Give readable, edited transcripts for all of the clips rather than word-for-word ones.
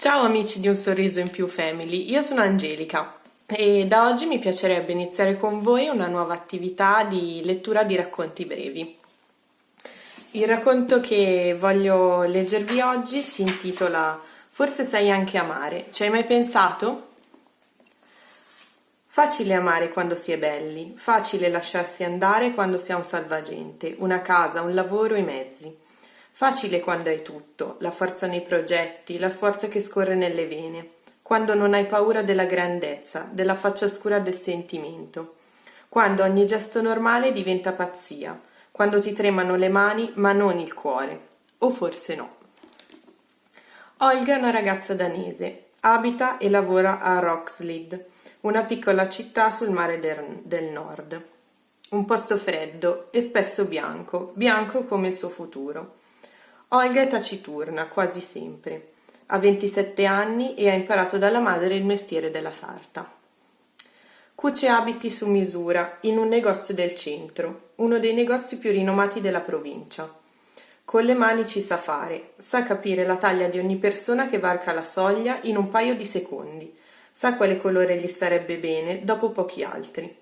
Ciao amici di Un Sorriso in Più Family, io sono Angelica e da oggi mi piacerebbe iniziare con voi una nuova attività di lettura di racconti brevi. Il racconto che voglio leggervi oggi si intitola Forse sai anche amare. Ci hai mai pensato? Facile amare quando si è belli, facile lasciarsi andare quando si ha un salvagente, una casa, un lavoro, i mezzi. Facile quando hai tutto, la forza nei progetti, la forza che scorre nelle vene, quando non hai paura della grandezza, della faccia oscura del sentimento, quando ogni gesto normale diventa pazzia, quando ti tremano le mani ma non il cuore, o forse no. Olga è una ragazza danese, abita e lavora a Roskilde, una piccola città sul mare del nord. Un posto freddo e spesso bianco, bianco come il suo futuro. Olga è taciturna, quasi sempre. Ha 27 anni e ha imparato dalla madre il mestiere della sarta. Cuce abiti su misura in un negozio del centro, uno dei negozi più rinomati della provincia. Con le mani ci sa fare, sa capire la taglia di ogni persona che varca la soglia in un paio di secondi, sa quale colore gli starebbe bene dopo pochi altri.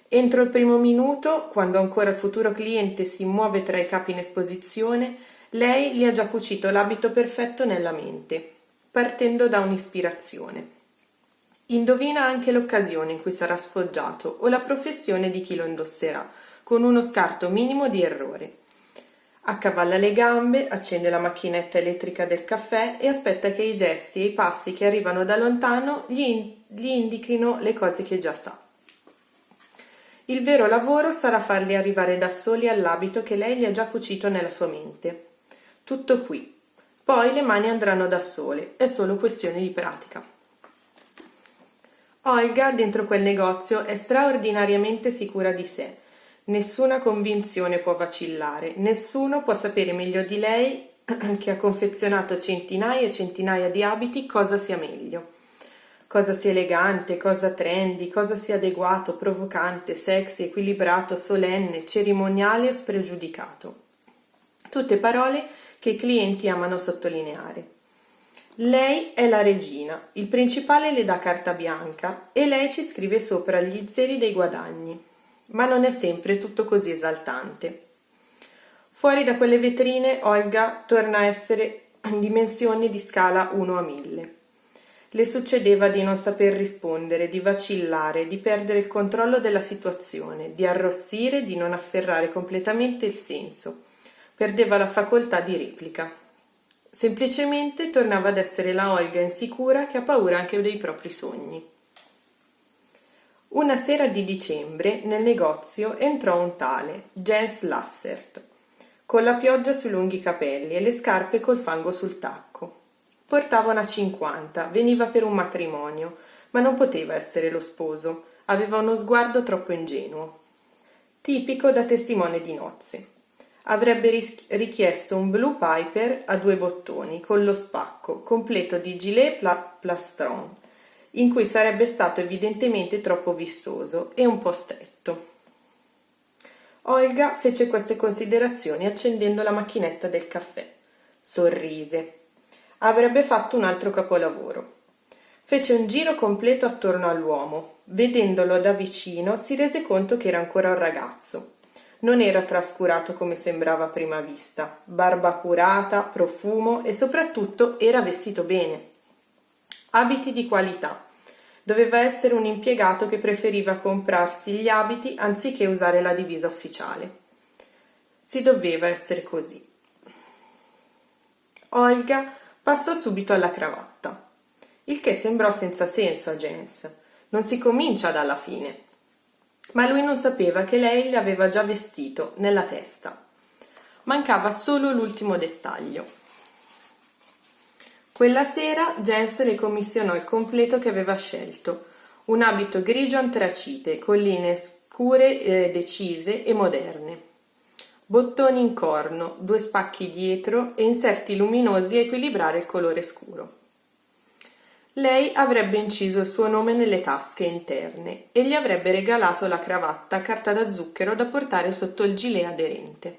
Entro il primo minuto, quando ancora il futuro cliente si muove tra i capi in esposizione, lei gli ha già cucito l'abito perfetto nella mente, partendo da un'ispirazione. Indovina anche l'occasione in cui sarà sfoggiato o la professione di chi lo indosserà, con uno scarto minimo di errore. Accavalla le gambe, accende la macchinetta elettrica del caffè e aspetta che i gesti e i passi che arrivano da lontano gli indichino le cose che già sa. Il vero lavoro sarà farli arrivare da soli all'abito che lei gli ha già cucito nella sua mente. Tutto qui. Poi le mani andranno da sole, è solo questione di pratica. Olga, dentro quel negozio, è straordinariamente sicura di sé. Nessuna convinzione può vacillare, nessuno può sapere meglio di lei, che ha confezionato centinaia e centinaia di abiti, cosa sia meglio. Cosa sia elegante, cosa trendy, cosa sia adeguato, provocante, sexy, equilibrato, solenne, cerimoniale o spregiudicato. Tutte parole che i clienti amano sottolineare. Lei è la regina, il principale le dà carta bianca e lei ci scrive sopra gli zeri dei guadagni. Ma non è sempre tutto così esaltante. Fuori da quelle vetrine Olga torna a essere in dimensioni di scala 1 a 1000. Le succedeva di non saper rispondere, di vacillare, di perdere il controllo della situazione, di arrossire, di non afferrare completamente il senso. Perdeva la facoltà di replica. Semplicemente tornava ad essere la Olga insicura che ha paura anche dei propri sogni. Una sera di dicembre nel negozio entrò un tale Jens Lassert, con la pioggia sui lunghi capelli e le scarpe col fango sul tacco. Portava una 50, veniva per un matrimonio, ma non poteva essere lo sposo, aveva uno sguardo troppo ingenuo. Tipico da testimone di nozze. Avrebbe richiesto un Blue Piper a 2 bottoni, con lo spacco, completo di gilet plastron, in cui sarebbe stato evidentemente troppo vistoso e un po' stretto. Olga fece queste considerazioni accendendo la macchinetta del caffè. Sorrise. Avrebbe fatto un altro capolavoro. Fece un giro completo attorno all'uomo. Vedendolo da vicino si rese conto che era ancora un ragazzo. Non era trascurato come sembrava a prima vista. Barba curata, profumo e soprattutto era vestito bene. Abiti di qualità. Doveva essere un impiegato che preferiva comprarsi gli abiti anziché usare la divisa ufficiale. Si doveva essere così. Olga passò subito alla cravatta, il che sembrò senza senso a Jens. Non si comincia dalla fine. Ma lui non sapeva che lei le aveva già vestito nella testa. Mancava solo l'ultimo dettaglio. Quella sera Jens le commissionò il completo che aveva scelto, un abito grigio antracite con linee scure, decise e moderne. Bottoni in corno, 2 spacchi dietro e inserti luminosi a equilibrare il colore scuro. Lei avrebbe inciso il suo nome nelle tasche interne e gli avrebbe regalato la cravatta a carta da zucchero da portare sotto il gilet aderente.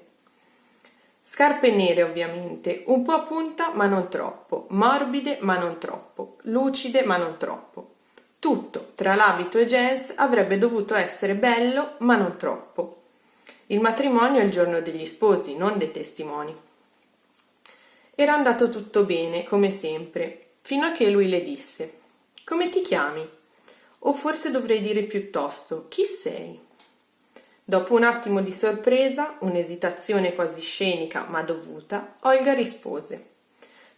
Scarpe nere ovviamente, un po' a punta ma non troppo, morbide ma non troppo, lucide ma non troppo. Tutto, tra l'abito e jeans, avrebbe dovuto essere bello ma non troppo. Il matrimonio è il giorno degli sposi, non dei testimoni. Era andato tutto bene, come sempre, fino a che lui le disse: «Come ti chiami?» O forse dovrei dire piuttosto: «Chi sei?» Dopo un attimo di sorpresa, un'esitazione quasi scenica ma dovuta, Olga rispose: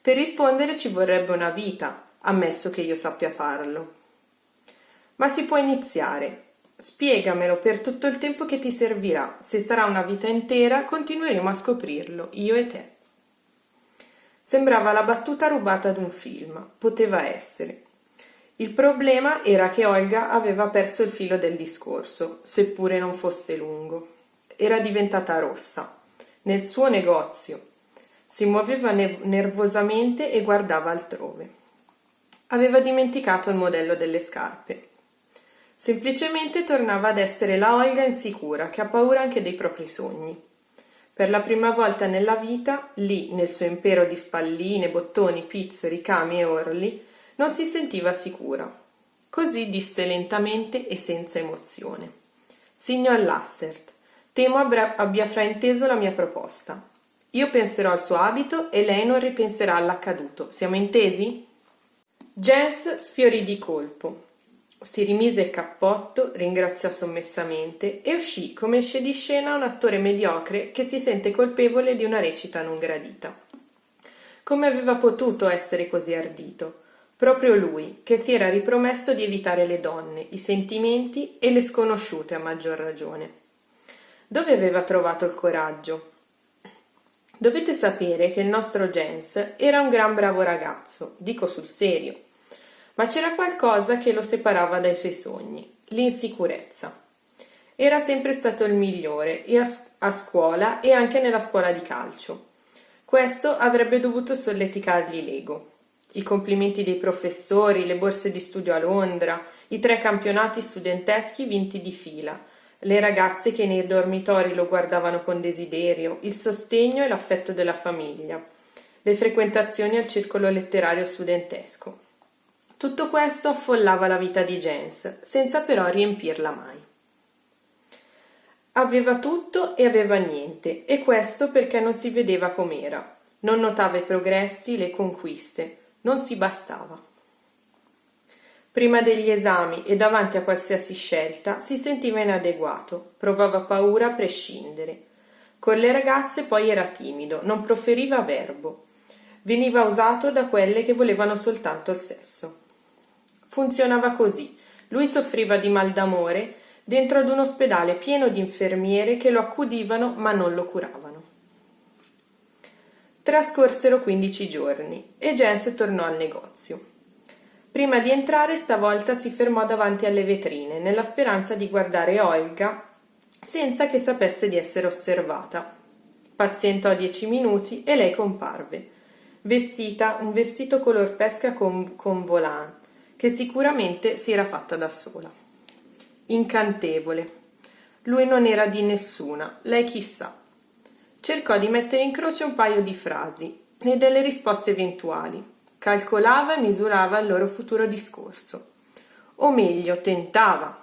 «Per rispondere ci vorrebbe una vita, ammesso che io sappia farlo». «Ma si può iniziare. Spiegamelo per tutto il tempo che ti servirà. Se sarà una vita intera, continueremo a scoprirlo, io e te». Sembrava la battuta rubata d'un film. Poteva essere. Il problema era che Olga aveva perso il filo del discorso, seppure non fosse lungo. Era diventata rossa. Nel suo negozio. Si muoveva nervosamente e guardava altrove. Aveva dimenticato il modello delle scarpe. Semplicemente tornava ad essere la Olga insicura, che ha paura anche dei propri sogni. Per la prima volta nella vita, lì, nel suo impero di spalline, bottoni, pizzoli, ricami e orli, non si sentiva sicura. Così disse lentamente e senza emozione: «Signor Lassert, temo abbia frainteso la mia proposta. Io penserò al suo abito e lei non ripenserà all'accaduto. Siamo intesi?» Jens sfiorì di colpo. Si rimise il cappotto, ringraziò sommessamente e uscì come esce di scena un attore mediocre che si sente colpevole di una recita non gradita. Come aveva potuto essere così ardito? Proprio lui, che si era ripromesso di evitare le donne, i sentimenti e le sconosciute a maggior ragione. Dove aveva trovato il coraggio? Dovete sapere che il nostro Jens era un gran bravo ragazzo, dico sul serio, ma c'era qualcosa che lo separava dai suoi sogni, l'insicurezza. Era sempre stato il migliore e a scuola e anche nella scuola di calcio. Questo avrebbe dovuto solleticargli l'ego. I complimenti dei professori, le borse di studio a Londra, i 3 campionati studenteschi vinti di fila, le ragazze che nei dormitori lo guardavano con desiderio, il sostegno e l'affetto della famiglia, le frequentazioni al circolo letterario studentesco. Tutto questo affollava la vita di Jens, senza però riempirla mai. Aveva tutto e aveva niente, e questo perché non si vedeva com'era, non notava i progressi, le conquiste, non si bastava. Prima degli esami e davanti a qualsiasi scelta si sentiva inadeguato, provava paura a prescindere. Con le ragazze poi era timido, non proferiva verbo. Veniva usato da quelle che volevano soltanto il sesso. Funzionava così. Lui soffriva di mal d'amore dentro ad un ospedale pieno di infermiere che lo accudivano ma non lo curavano. Trascorsero 15 giorni e Jens tornò al negozio. Prima di entrare stavolta si fermò davanti alle vetrine nella speranza di guardare Olga senza che sapesse di essere osservata. Pazientò 10 minuti e lei comparve, vestita un vestito color pesca con volant, che sicuramente si era fatta da sola. Incantevole. Lui non era di nessuna, lei chissà. Cercò di mettere in croce un paio di frasi e delle risposte eventuali. Calcolava e misurava il loro futuro discorso. O meglio, tentava,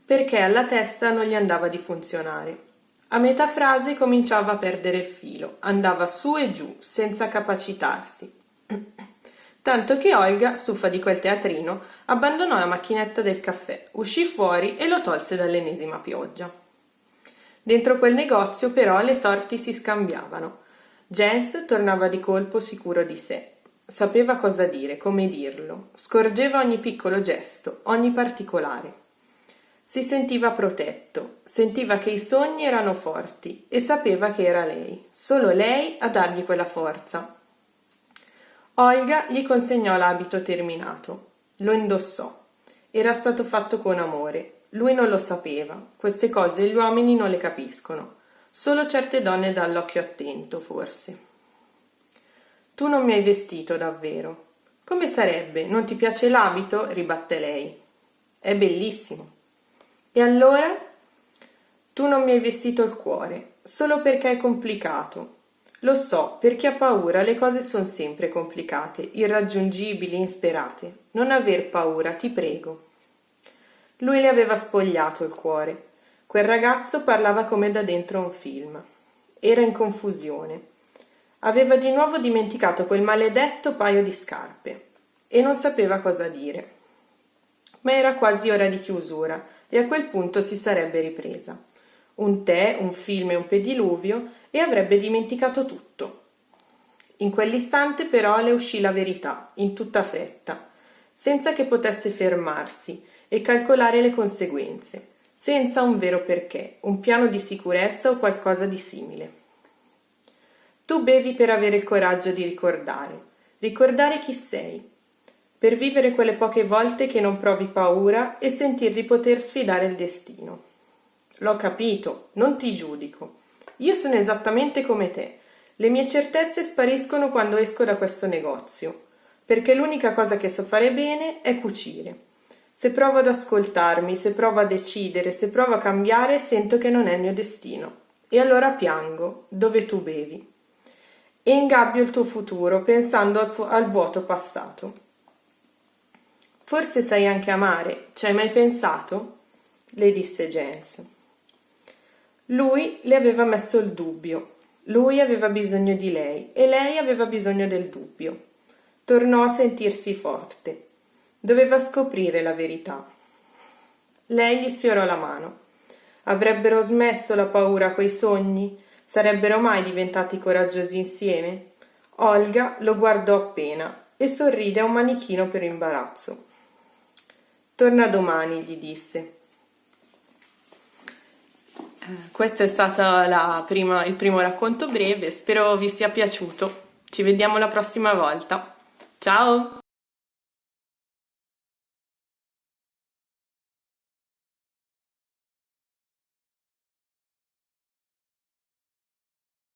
perché alla testa non gli andava di funzionare. A metà frase cominciava a perdere il filo, andava su e giù, senza capacitarsi. Tanto che Olga, stufa di quel teatrino, abbandonò la macchinetta del caffè, uscì fuori e lo tolse dall'ennesima pioggia. Dentro quel negozio però le sorti si scambiavano. Jens tornava di colpo sicuro di sé. Sapeva cosa dire, come dirlo. Scorgeva ogni piccolo gesto, ogni particolare. Si sentiva protetto, sentiva che i sogni erano forti e sapeva che era lei, solo lei a dargli quella forza. Olga gli consegnò l'abito terminato. Lo indossò. Era stato fatto con amore. Lui non lo sapeva. Queste cose gli uomini non le capiscono. Solo certe donne dall'occhio attento, forse. Tu non mi hai vestito davvero. Come sarebbe? Non ti piace l'abito? Ribatte lei. È bellissimo. E allora? Tu non mi hai vestito il cuore, solo perché è complicato. Lo so, per chi ha paura le cose sono sempre complicate, irraggiungibili, insperate. Non aver paura, ti prego. Lui le aveva spogliato il cuore. Quel ragazzo parlava come da dentro un film. Era in confusione. Aveva di nuovo dimenticato quel maledetto paio di scarpe e non sapeva cosa dire. Ma era quasi ora di chiusura e a quel punto si sarebbe ripresa. Un tè, un film e un pediluvio e avrebbe dimenticato tutto. In quell'istante però le uscì la verità, in tutta fretta, senza che potesse fermarsi e calcolare le conseguenze, senza un vero perché, un piano di sicurezza o qualcosa di simile. Tu bevi per avere il coraggio di ricordare chi sei, per vivere quelle poche volte che non provi paura e sentir di poter sfidare il destino. L'ho capito, non ti giudico. Io sono esattamente come te. Le mie certezze spariscono quando esco da questo negozio, perché l'unica cosa che so fare bene è cucire. Se provo ad ascoltarmi, se provo a decidere, se provo a cambiare, sento che non è il mio destino. E allora piango, dove tu bevi. E ingabbio il tuo futuro pensando al vuoto passato. Forse sai anche amare, ci hai mai pensato? Le disse Jens. Lui le aveva messo il dubbio. Lui aveva bisogno di lei e lei aveva bisogno del dubbio. Tornò a sentirsi forte. Doveva scoprire la verità. Lei gli sfiorò la mano. Avrebbero smesso la paura quei sogni? Sarebbero mai diventati coraggiosi insieme? Olga lo guardò appena e sorride a un manichino per imbarazzo. Torna domani, gli disse. Questo è stato il primo racconto breve, spero vi sia piaciuto. Ci vediamo la prossima volta. Ciao!